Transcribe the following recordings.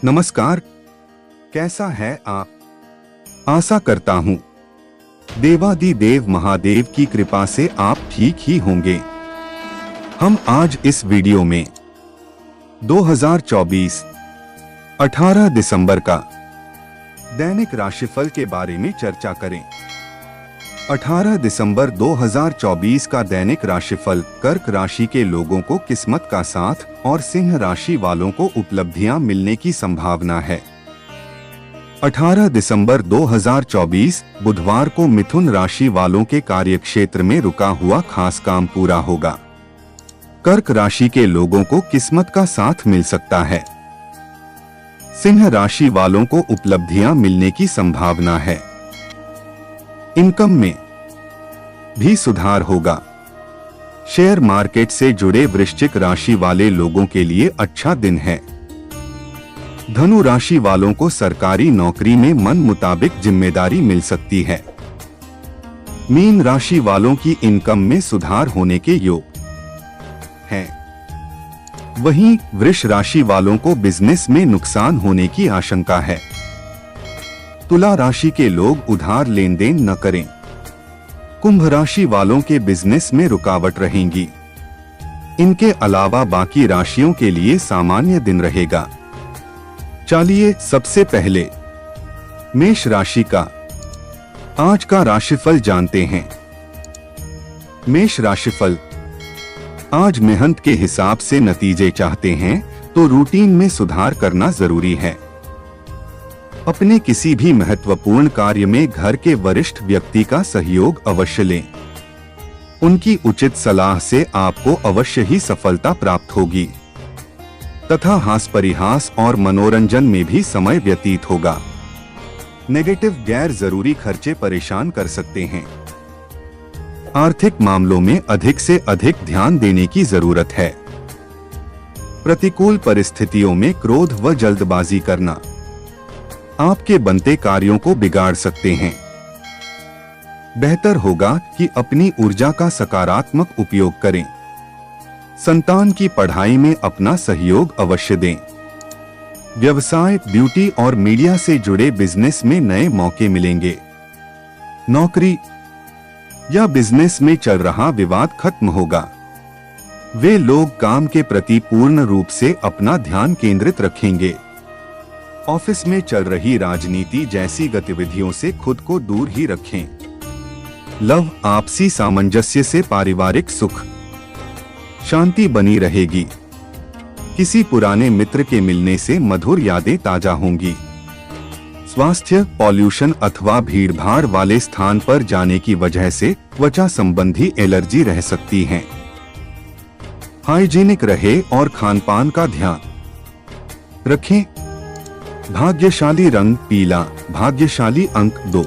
नमस्कार, कैसा है आप? आशा करता हूँ देवादिदेव महादेव की कृपा से आप ठीक ही होंगे। हम आज इस वीडियो में 2024 18 दिसंबर का दैनिक राशिफल के बारे में चर्चा करें। 18 दिसंबर 2024 का दैनिक राशिफल कर्क राशि के लोगों को किस्मत का साथ और सिंह राशि वालों को उपलब्धियां मिलने की संभावना है। 18 दिसंबर 2024 बुधवार को मिथुन राशि वालों के कार्यक्षेत्र में रुका हुआ खास काम पूरा होगा। कर्क राशि के लोगों को किस्मत का साथ मिल सकता है। सिंह राशि वालों को उपलब्धियां मिलने की संभावना है। इनकम में भी सुधार होगा। शेयर मार्केट से जुड़े वृश्चिक राशि वाले लोगों के लिए अच्छा दिन है। धनु राशि वालों को सरकारी नौकरी में मन मुताबिक जिम्मेदारी मिल सकती है। मीन राशि वालों की इनकम में सुधार होने के योग हैं। वहीं वृष राशि वालों को बिजनेस में नुकसान होने की आशंका है। तुला राशि के लोग उधार लेन देन न करें। कुंभ राशि वालों के बिजनेस में रुकावट रहेंगी। इनके अलावा बाकी राशियों के लिए सामान्य दिन रहेगा। चलिए सबसे पहले मेष राशि का आज का राशिफल जानते हैं। मेष राशिफल, आज मेहनत के हिसाब से नतीजे चाहते हैं तो रूटीन में सुधार करना जरूरी है। अपने किसी भी महत्वपूर्ण कार्य में घर के वरिष्ठ व्यक्ति का सहयोग अवश्य लें। उनकी उचित सलाह से आपको अवश्य ही सफलता प्राप्त होगी तथा हास परिहास और मनोरंजन में भी समय व्यतीत होगा। नेगेटिव गैर जरूरी खर्चे परेशान कर सकते हैं। आर्थिक मामलों में अधिक से अधिक ध्यान देने की जरूरत है। प्रतिकूल परिस्थितियों में क्रोध व जल्दबाजी करना आपके बनते कार्यों को बिगाड़ सकते हैं। बेहतर होगा कि अपनी ऊर्जा का सकारात्मक उपयोग करें। संतान की पढ़ाई में अपना सहयोग अवश्य दें। व्यवसाय, ब्यूटी और मीडिया से जुड़े बिजनेस में नए मौके मिलेंगे। नौकरी या बिजनेस में चल रहा विवाद खत्म होगा। वे लोग काम के प्रति पूर्ण रूप से अपना ध्यान केंद्रित रखेंगे। ऑफिस में चल रही राजनीति जैसी गतिविधियों से खुद को दूर ही रखें। लव, आपसी सामंजस्य से पारिवारिक सुख शांति बनी रहेगी। किसी पुराने मित्र के मिलने से मधुर यादें ताजा होंगी। स्वास्थ्य, पॉल्यूशन अथवा भीड़भाड़ वाले स्थान पर जाने की वजह से त्वचा संबंधी एलर्जी रह सकती है। हाइजीनिक रहे और खानपान का ध्यान रखें। भाग्यशाली रंग पीला, भाग्यशाली अंक 2।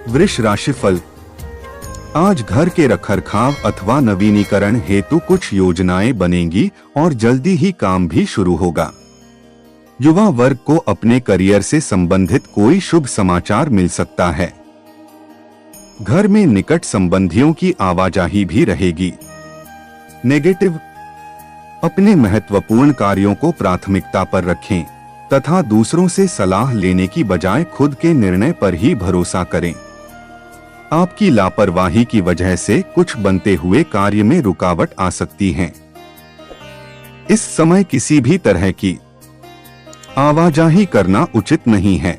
वृष राशिफल, आज घर के रखरखाव अथवा नवीनीकरण हेतु कुछ योजनाएं बनेंगी और जल्दी ही काम भी शुरू होगा। युवा वर्ग को अपने करियर से संबंधित कोई शुभ समाचार मिल सकता है। घर में निकट संबंधियों की आवाजाही भी रहेगी। नेगेटिव, अपने महत्वपूर्ण कार्यों को प्राथमिकता पर रखें तथा दूसरों से सलाह लेने की बजाय खुद के निर्णय पर ही भरोसा करें। आपकी लापरवाही की वजह से कुछ बनते हुए कार्य में रुकावट आ सकती है। इस समय किसी भी तरह की आवाजाही करना उचित नहीं है।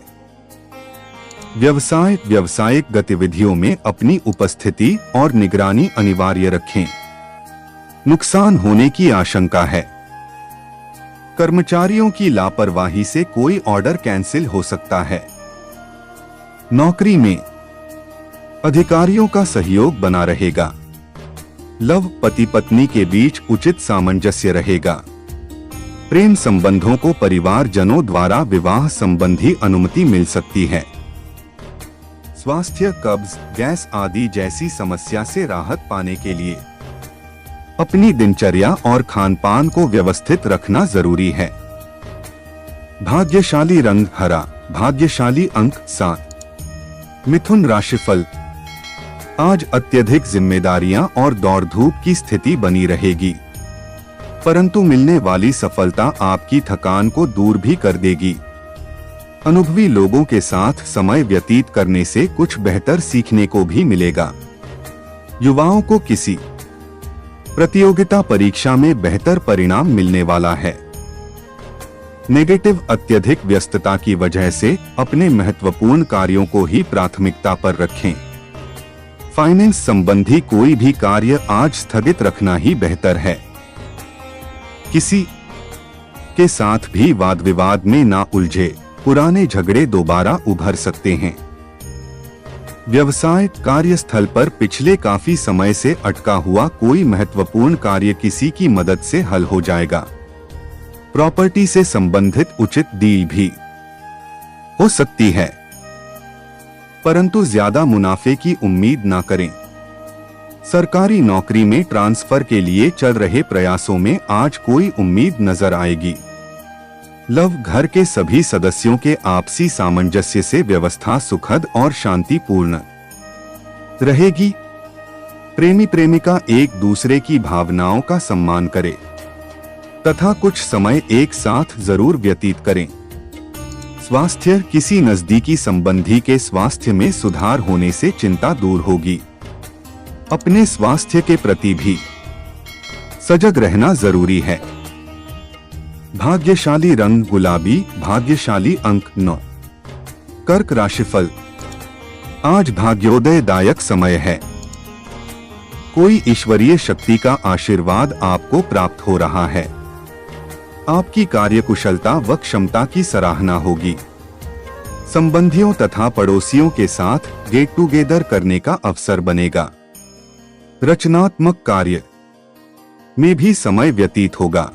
व्यवसाय, व्यावसायिक गतिविधियों में अपनी उपस्थिति और निगरानी अनिवार्य रखें। नुकसान होने की आशंका है। कर्मचारियों की लापरवाही से कोई ऑर्डर कैंसिल हो सकता है। नौकरी में अधिकारियों का सहयोग बना रहेगा। लव, पति पत्नी के बीच उचित सामंजस्य रहेगा। प्रेम संबंधों को परिवारजनों द्वारा विवाह संबंधी अनुमति मिल सकती है। स्वास्थ्य, कब्ज, गैस आदि जैसी समस्या से राहत पाने के लिए अपनी दिनचर्या और खानपान को व्यवस्थित रखना जरूरी है। भाग्यशाली रंग हरा, भाग्यशाली अंक 7। मिथुन राशिफल, आज अत्यधिक जिम्मेदारियां और दौड़ धूप की स्थिति बनी रहेगी। परंतु मिलने वाली सफलता आपकी थकान को दूर भी कर देगी। अनुभवी लोगों के साथ समय व्यतीत करने से कुछ बेहतर सीखने को भी मिलेगा। युवाओं को किसी प्रतियोगिता परीक्षा में बेहतर परिणाम मिलने वाला है। नेगेटिव अत्यधिक व्यस्तता की वजह से अपने महत्वपूर्ण कार्यों को ही प्राथमिकता पर रखें। फाइनेंस संबंधी कोई भी कार्य आज स्थगित रखना ही बेहतर है। किसी के साथ भी वाद विवाद में ना उलझे, पुराने झगड़े दोबारा उभर सकते हैं। व्यवसाय कार्यस्थल पर पिछले काफी समय से अटका हुआ कोई महत्वपूर्ण कार्य किसी की मदद से हल हो जाएगा। प्रॉपर्टी से संबंधित उचित डील भी हो सकती है, परंतु ज्यादा मुनाफे की उम्मीद ना करें। सरकारी नौकरी में ट्रांसफर के लिए चल रहे प्रयासों में आज कोई उम्मीद नजर आएगी। लव घर के सभी सदस्यों के आपसी सामंजस्य से व्यवस्था सुखद और शांतिपूर्ण रहेगी। प्रेमी प्रेमिका एक दूसरे की भावनाओं का सम्मान करें तथा कुछ समय एक साथ जरूर व्यतीत करें। स्वास्थ्य किसी नजदीकी संबंधी के स्वास्थ्य में सुधार होने से चिंता दूर होगी। अपने स्वास्थ्य के प्रति भी सजग रहना जरूरी है। भाग्यशाली रंग गुलाबी, भाग्यशाली अंक 9। कर्क राशिफल, आज भाग्योदयदायक समय है। कोई ईश्वरीय शक्ति का आशीर्वाद आपको प्राप्त हो रहा है। आपकी कार्यकुशलता व क्षमता की सराहना होगी। संबंधियों तथा पड़ोसियों के साथ गेट टुगेदर करने का अवसर बनेगा। रचनात्मक कार्य में भी समय व्यतीत होगा।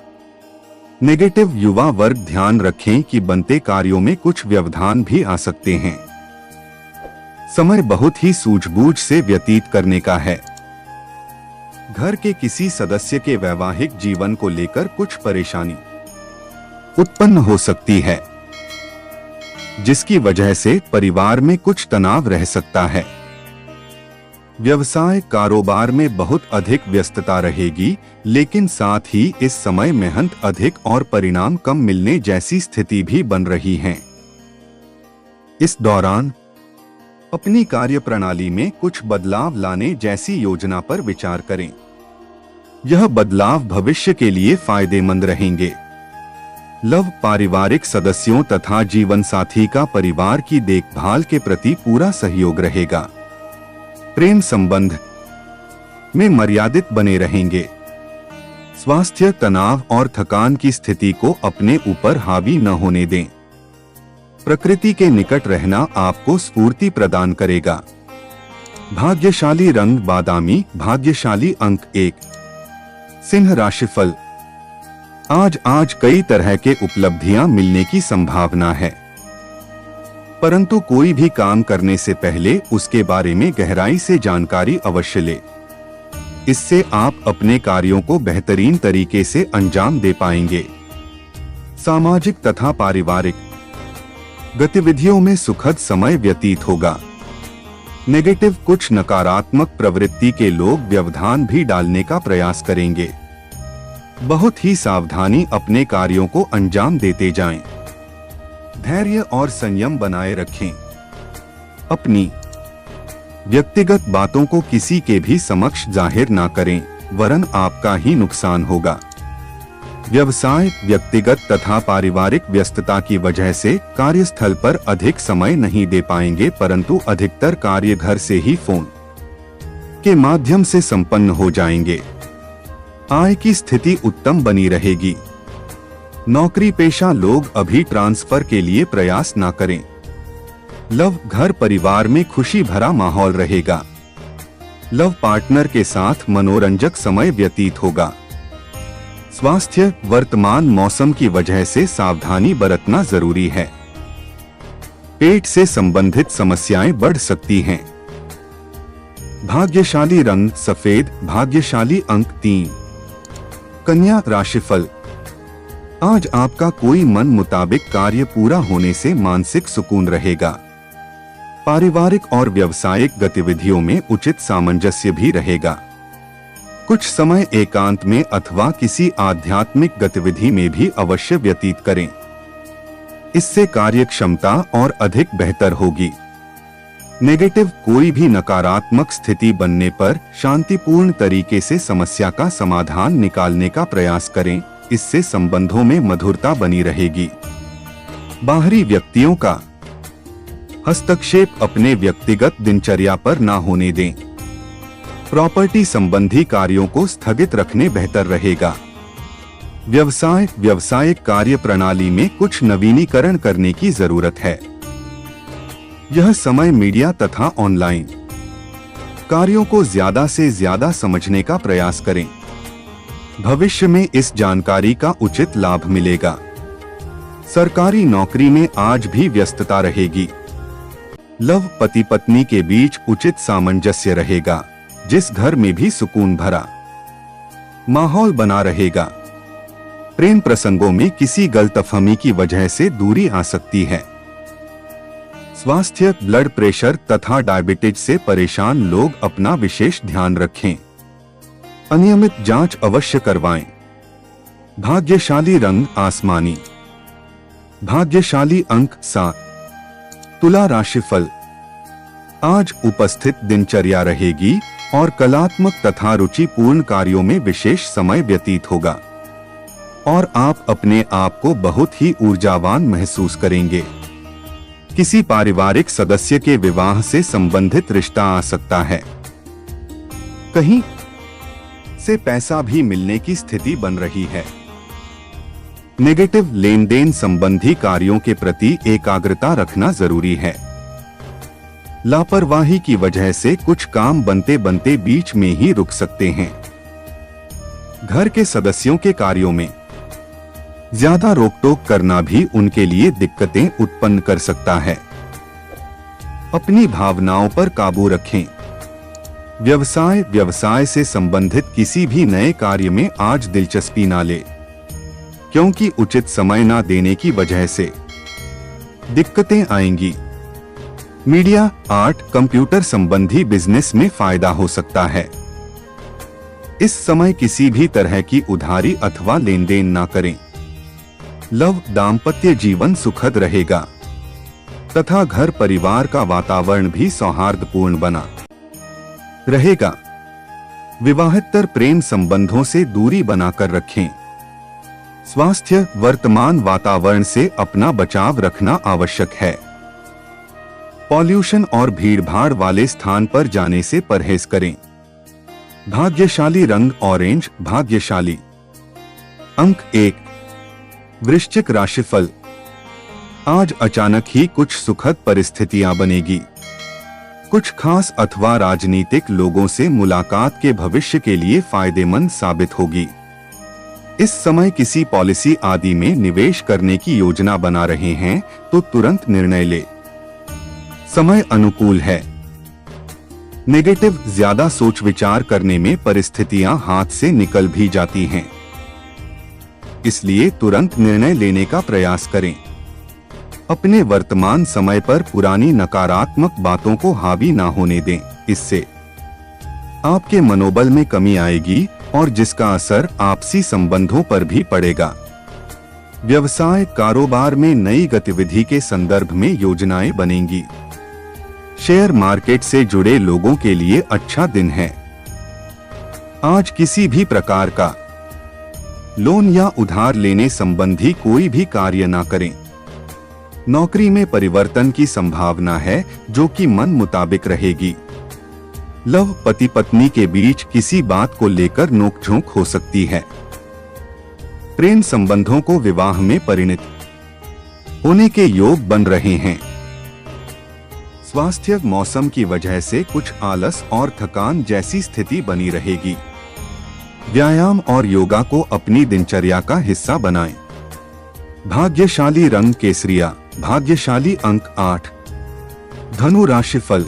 नेगेटिव युवा वर्ग ध्यान रखें कि बनते कार्यों में कुछ व्यवधान भी आ सकते हैं। समय बहुत ही सूझबूझ से व्यतीत करने का है। घर के किसी सदस्य के वैवाहिक जीवन को लेकर कुछ परेशानी उत्पन्न हो सकती है, जिसकी वजह से परिवार में कुछ तनाव रह सकता है। व्यवसाय कारोबार में बहुत अधिक व्यस्तता रहेगी, लेकिन साथ ही इस समय मेहनत अधिक और परिणाम कम मिलने जैसी स्थिति भी बन रही है। इस दौरान अपनी कार्यप्रणाली में कुछ बदलाव लाने जैसी योजना पर विचार करें। यह बदलाव भविष्य के लिए फायदेमंद रहेंगे। लव पारिवारिक सदस्यों तथा जीवन साथी का परिवार की देखभाल के प्रति पूरा सहयोग रहेगा। प्रेम संबंध में मर्यादित बने रहेंगे। स्वास्थ्य तनाव और थकान की स्थिति को अपने ऊपर हावी न होने दें। प्रकृति के निकट रहना आपको स्फूर्ति प्रदान करेगा। भाग्यशाली रंग बादामी, भाग्यशाली अंक 1। सिंह राशिफल, आज कई तरह के उपलब्धियां मिलने की संभावना है, परंतु कोई भी काम करने से पहले उसके बारे में गहराई से जानकारी अवश्य ले। इससे आप अपने कार्यों को बेहतरीन तरीके से अंजाम दे पाएंगे। सामाजिक तथा पारिवारिक गतिविधियों में सुखद समय व्यतीत होगा। नेगेटिव कुछ नकारात्मक प्रवृत्ति के लोग व्यवधान भी डालने का प्रयास करेंगे। बहुत ही सावधानी अपने कार्यों को अंजाम देते जाएं। धैर्य और संयम बनाए रखें। अपनी व्यक्तिगत बातों को किसी के भी समक्ष जाहिर ना करें, वरन आपका ही नुकसान होगा। व्यवसाय व्यक्तिगत तथा पारिवारिक व्यस्तता की वजह से कार्यस्थल पर अधिक समय नहीं दे पाएंगे, परंतु अधिकतर कार्य घर से ही फोन के माध्यम से संपन्न हो जाएंगे। आय की स्थिति उत्तम बनी रहेगी। नौकरी पेशा लोग अभी ट्रांसफर के लिए प्रयास ना करें। लव घर परिवार में खुशी भरा माहौल रहेगा। लव पार्टनर के साथ मनोरंजक समय व्यतीत होगा। स्वास्थ्य वर्तमान मौसम की वजह से सावधानी बरतना जरूरी है। पेट से संबंधित समस्याएं बढ़ सकती हैं। भाग्यशाली रंग सफेद, भाग्यशाली अंक 3। कन्या राशिफल, आज आपका कोई मन मुताबिक कार्य पूरा होने से मानसिक सुकून रहेगा। पारिवारिक और व्यावसायिक गतिविधियों में उचित सामंजस्य भी रहेगा। कुछ समय एकांत में अथवा किसी आध्यात्मिक गतिविधि में भी अवश्य व्यतीत करें। इससे कार्य क्षमता और अधिक बेहतर होगी। नेगेटिव कोई भी नकारात्मक स्थिति बनने पर शांतिपूर्ण तरीके से समस्या का समाधान निकालने का प्रयास करें। इससे संबंधों में मधुरता बनी रहेगी। बाहरी व्यक्तियों का हस्तक्षेप अपने व्यक्तिगत दिनचर्या पर ना होने दें। प्रॉपर्टी संबंधी कार्यों को स्थगित रखने बेहतर रहेगा। व्यावसायिक कार्य प्रणाली में कुछ नवीनीकरण करने की जरूरत है। यह समय मीडिया तथा ऑनलाइन कार्यों को ज्यादा से ज्यादा समझने का प्रयास करें। भविष्य में इस जानकारी का उचित लाभ मिलेगा। सरकारी नौकरी में आज भी व्यस्तता रहेगी। लव पति पत्नी के बीच उचित सामंजस्य रहेगा, जिस घर में भी सुकून भरा माहौल बना रहेगा। प्रेम प्रसंगों में किसी गलतफहमी की वजह से दूरी आ सकती है। स्वास्थ्य, ब्लड प्रेशर तथा डायबिटीज से परेशान लोग अपना विशेष ध्यान रखें। अनियमित जांच अवश्य करवाएं। भाग्यशाली रंग आसमानी। भाग्यशाली अंक 7। तुला राशिफल। आज उपस्थित दिनचर्या रहेगी और कलात्मक तथा रुचिपूर्ण कार्यों में विशेष समय व्यतीत होगा और आप अपने आप को बहुत ही ऊर्जावान महसूस करेंगे। किसी पारिवारिक सदस्य के विवाह से संबंधित रिश्ता आ सकता है। कहीं से पैसा भी मिलने की स्थिति बन रही है। नेगेटिव लेन देन संबंधी कार्यों के प्रति एकाग्रता रखना जरूरी है। लापरवाही की वजह से कुछ काम बनते बनते बीच में ही रुक सकते हैं। घर के सदस्यों के कार्यों में ज्यादा रोक-टोक करना भी उनके लिए दिक्कतें उत्पन्न कर सकता है। अपनी भावनाओं पर काबू रखें। व्यवसाय से संबंधित किसी भी नए कार्य में आज दिलचस्पी ना ले, क्योंकि उचित समय ना देने की वजह से दिक्कतें आएंगी। मीडिया, आर्ट, कंप्यूटर संबंधी बिजनेस में फायदा हो सकता है। इस समय किसी भी तरह की उधारी अथवा लेन देन ना करें। लव, दाम्पत्य जीवन सुखद रहेगा तथा घर परिवार का वातावरण भी सौहार्दपूर्ण बना रहेगा। विवाहेतर प्रेम संबंधों से दूरी बनाकर रखें। स्वास्थ्य, वर्तमान वातावरण से अपना बचाव रखना आवश्यक है। पॉल्यूशन और भीड़भाड़ वाले स्थान पर जाने से परहेज करें। भाग्यशाली रंग ऑरेंज। भाग्यशाली अंक 1। वृश्चिक राशिफल। आज अचानक ही कुछ सुखद परिस्थितियां बनेगी। कुछ खास अथवा राजनीतिक लोगों से मुलाकात के भविष्य के लिए फायदेमंद साबित होगी। इस समय किसी पॉलिसी आदि में निवेश करने की योजना बना रहे हैं तो तुरंत निर्णय ले। समय अनुकूल है। नेगेटिव, ज्यादा सोच विचार करने में परिस्थितियां हाथ से निकल भी जाती हैं, इसलिए तुरंत निर्णय लेने का प्रयास करें। अपने वर्तमान समय पर पुरानी नकारात्मक बातों को हावी ना होने दें। इससे आपके मनोबल में कमी आएगी और जिसका असर आपसी संबंधों पर भी पड़ेगा। व्यवसाय, कारोबार में नई गतिविधि के संदर्भ में योजनाएं बनेंगी। शेयर मार्केट से जुड़े लोगों के लिए अच्छा दिन है। आज किसी भी प्रकार का लोन या उधार लेने संबंधी कोई भी कार्य ना करें। नौकरी में परिवर्तन की संभावना है जो कि मन मुताबिक रहेगी। लव, पति पत्नी के बीच किसी बात को लेकर नोकझोंक हो सकती है। प्रेम संबंधों को विवाह में परिणत होने के योग बन रहे हैं। स्वास्थ्य, मौसम की वजह से कुछ आलस और थकान जैसी स्थिति बनी रहेगी। व्यायाम और योगा को अपनी दिनचर्या का हिस्सा बनाएं। भाग्यशाली रंग केसरिया। भाग्यशाली अंक 8। धनु राशिफल।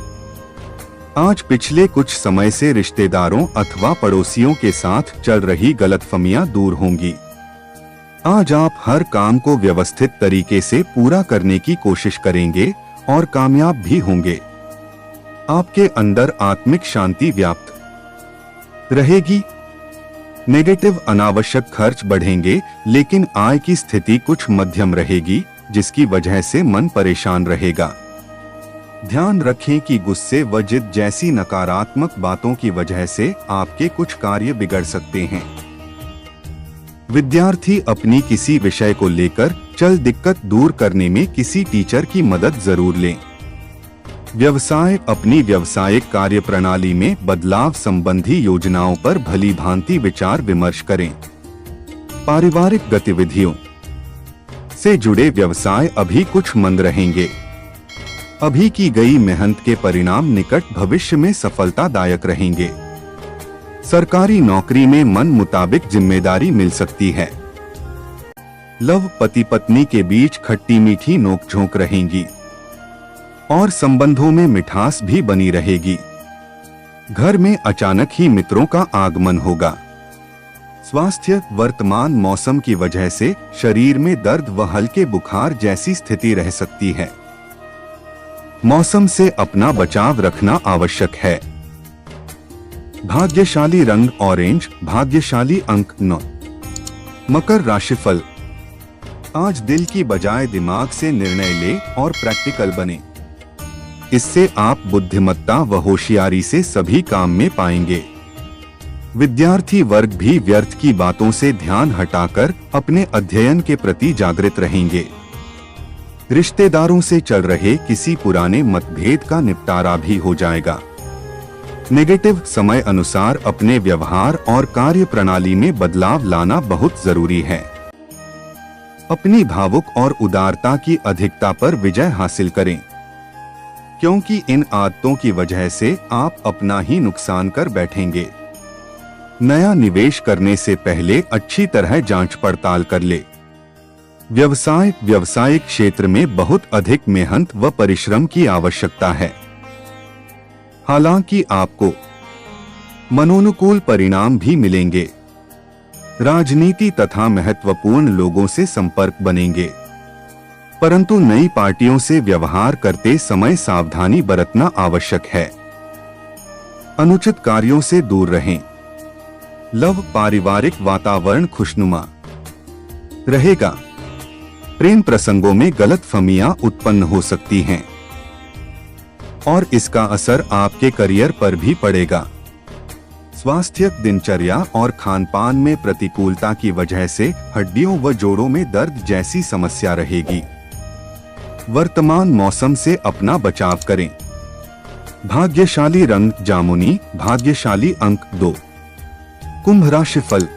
आज पिछले कुछ समय से रिश्तेदारों अथवा पड़ोसियों के साथ चल रही गलतफहमियां दूर होंगी। आज आप हर काम को व्यवस्थित तरीके से पूरा करने की कोशिश करेंगे और कामयाब भी होंगे। आपके अंदर आत्मिक शांति व्याप्त रहेगी। नेगेटिव अनावश्यक खर्च बढ़ेंगे, लेकिन आय की स्थिति कुछ मध्यम रहेगी, जिसकी वजह से मन परेशान रहेगा। ध्यान रखें कि गुस्से व जिद जैसी नकारात्मक बातों की वजह से आपके कुछ कार्य बिगड़ सकते हैं। विद्यार्थी अपनी किसी विषय को लेकर चल दिक्कत दूर करने में किसी टीचर की मदद जरूर लें। व्यवसाय अपनी व्यावसायिक कार्यप्रणाली में बदलाव संबंधी योजनाओं पर भली भांति विचार विमर्श करें। पारिवारिक गतिविधियों से जुड़े व्यवसाय अभी कुछ मंद रहेंगे। अभी की गई मेहनत के परिणाम निकट भविष्य में सफलतादायक रहेंगे। सरकारी नौकरी में मन मुताबिक जिम्मेदारी मिल सकती है। लव पति पत्नी के बीच खट्टी मीठी नोकझोंक रहेंगी और संबंधों में मिठास भी बनी रहेगी। घर में अचानक ही मित्रों का आगमन होगा। स्वास्थ्य वर्तमान मौसम की वजह से शरीर में दर्द व हल्के बुखार जैसी स्थिति रह सकती है। मौसम से अपना बचाव रखना आवश्यक है। भाग्यशाली रंग ऑरेंज, भाग्यशाली अंक 9। मकर राशिफल। आज दिल की बजाय दिमाग से निर्णय ले और प्रैक्टिकल बने। इससे आप बुद्धिमत्ता व होशियारी से सभी काम में पाएंगे। विद्यार्थी वर्ग भी व्यर्थ की बातों से ध्यान हटाकर अपने अध्ययन के प्रति जागृत रहेंगे। रिश्तेदारों से चल रहे किसी पुराने मतभेद का निपटारा भी हो जाएगा। नेगेटिव समय अनुसार अपने व्यवहार और कार्य प्रणाली में बदलाव लाना बहुत जरूरी है। अपनी भावुक और उदारता की अधिकता पर विजय हासिल करें, क्योंकि इन आदतों की वजह से आप अपना ही नुकसान कर बैठेंगे। नया निवेश करने से पहले अच्छी तरह जांच पड़ताल कर ले। व्यवसायिक क्षेत्र में बहुत अधिक मेहनत व परिश्रम की आवश्यकता है। हालांकि आपको मनोनुकूल परिणाम भी मिलेंगे। राजनीति तथा महत्वपूर्ण लोगों से संपर्क बनेंगे, परंतु नई पार्टियों से व्यवहार करते समय सावधानी बरतना आवश्यक है। अनुचित कार्यों से दूर रहें। लव पारिवारिक वातावरण खुशनुमा रहेगा। प्रेम प्रसंगों में गलतफहमियां उत्पन्न हो सकती हैं और इसका असर आपके करियर पर भी पड़ेगा। स्वास्थ्य दिनचर्या और खानपान में प्रतिकूलता की वजह से हड्डियों व जोड़ों में दर्द जैसी समस्या रहेगी। वर्तमान मौसम से अपना बचाव करें। भाग्यशाली रंग जामुनी, भाग्यशाली अंक 2। कुंभ राशिफल।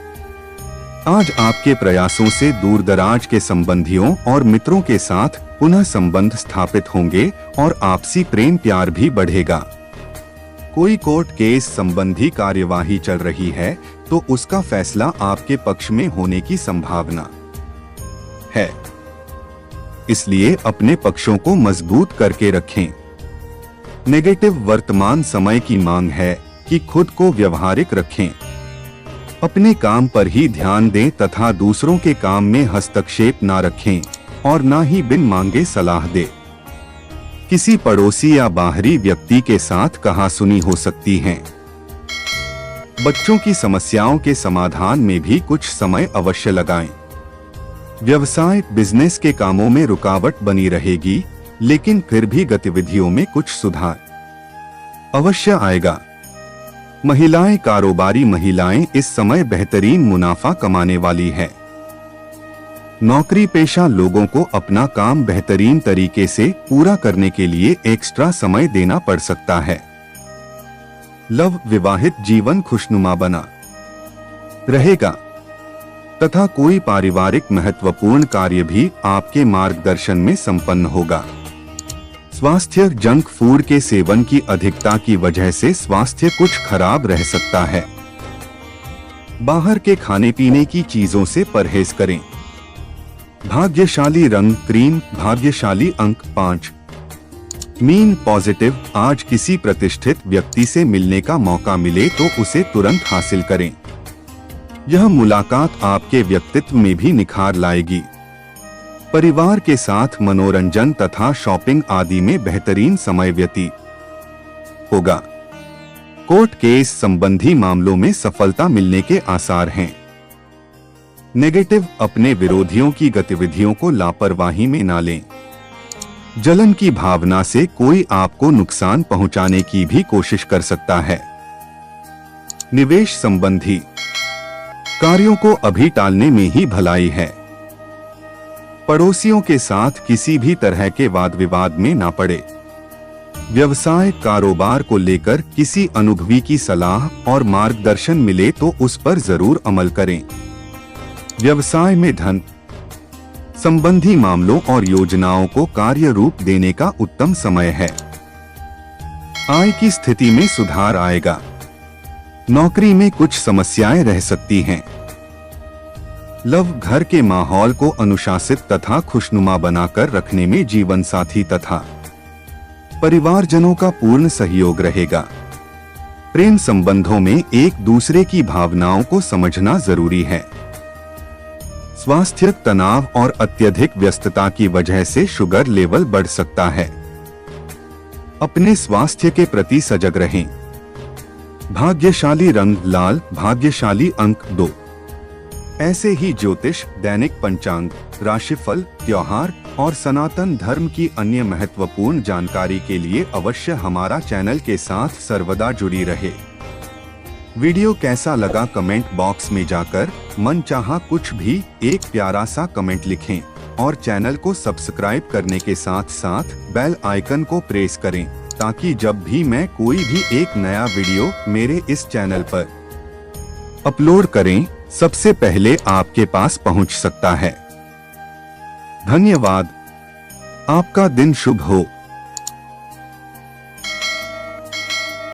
आज आपके प्रयासों से दूर दराज के संबंधियों और मित्रों के साथ पुनः संबंध स्थापित होंगे और आपसी प्रेम प्यार भी बढ़ेगा। कोई कोर्ट केस संबंधी कार्यवाही चल रही है तो उसका फैसला आपके पक्ष में होने की संभावना है, इसलिए अपने पक्षों को मजबूत करके रखें। नेगेटिव वर्तमान समय की मांग है कि खुद को व्यवहारिक रखें। अपने काम पर ही ध्यान दें तथा दूसरों के काम में हस्तक्षेप ना रखें और ना ही बिन मांगे सलाह दें। किसी पड़ोसी या बाहरी व्यक्ति के साथ कहासुनी हो सकती है। बच्चों की समस्याओं के समाधान में भी कुछ समय अवश्य लगाएं। व्यवसाय बिजनेस के कामों में रुकावट बनी रहेगी, लेकिन फिर भी गतिविधियों में कुछ सुधार अवश्य आएगा। महिलाएं कारोबारी महिलाएं इस समय बेहतरीन मुनाफा कमाने वाली है। नौकरी पेशा लोगों को अपना काम बेहतरीन तरीके से पूरा करने के लिए एक्स्ट्रा समय देना पड़ सकता है। लव विवाहित जीवन खुशनुमा बना रहेगा तथा कोई पारिवारिक महत्वपूर्ण कार्य भी आपके मार्गदर्शन में संपन्न होगा। स्वास्थ्य जंक फूड के सेवन की अधिकता की वजह से स्वास्थ्य कुछ खराब रह सकता है। बाहर के खाने पीने की चीजों से परहेज करें। भाग्यशाली रंग क्रीम, भाग्यशाली अंक 5। Mean positive. आज किसी प्रतिष्ठित व्यक्ति से मिलने का मौका मिले तो उसे तुरंत हासिल करें। यह मुलाकात आपके व्यक्तित्व में भी निखार लाएगी। परिवार के साथ मनोरंजन तथा शॉपिंग आदि में बेहतरीन समय व्यतीत होगा। कोर्ट केस संबंधी मामलों में सफलता मिलने के आसार हैं। नेगेटिव, अपने विरोधियों की गतिविधियों को लापरवाही में ना लें। जलन की भावना से कोई आपको नुकसान पहुंचाने की भी कोशिश कर सकता है। निवेश संबंधी कार्यों को अभी टालने में ही भलाई है। पड़ोसियों के साथ किसी भी तरह के वाद विवाद में ना पड़े। व्यवसाय कारोबार को लेकर किसी अनुभवी की सलाह और मार्गदर्शन मिले तो उस पर जरूर अमल करें। व्यवसाय में धन संबंधी मामलों और योजनाओं को कार्य रूप देने का उत्तम समय है। आय की स्थिति में सुधार आएगा। नौकरी में कुछ समस्याएं रह सकती हैं। लव, घर के माहौल को अनुशासित तथा खुशनुमा बनाकर रखने में जीवन साथी तथा परिवारजनों का पूर्ण सहयोग रहेगा। प्रेम संबंधों में एक दूसरे की भावनाओं को समझना जरूरी है। स्वास्थ्य, तनाव और अत्यधिक व्यस्तता की वजह से शुगर लेवल बढ़ सकता है। अपने स्वास्थ्य के प्रति सजग रहें। भाग्यशाली रंग लाल, भाग्यशाली अंक 2। ऐसे ही ज्योतिष, दैनिक पंचांग, राशिफल, त्योहार और सनातन धर्म की अन्य महत्वपूर्ण जानकारी के लिए अवश्य हमारा चैनल के साथ सर्वदा जुड़ी रहे। वीडियो कैसा लगा कमेंट बॉक्स में जाकर मनचाहा कुछ भी एक प्यारा सा कमेंट लिखें और चैनल को सब्सक्राइब करने के साथ साथ बेल आइकन को प्रेस करें ताकि जब भी मैं कोई भी एक नया वीडियो मेरे इस चैनल पर अपलोड करें सबसे पहले आपके पास पहुंच सकता है। धन्यवाद। आपका दिन शुभ हो।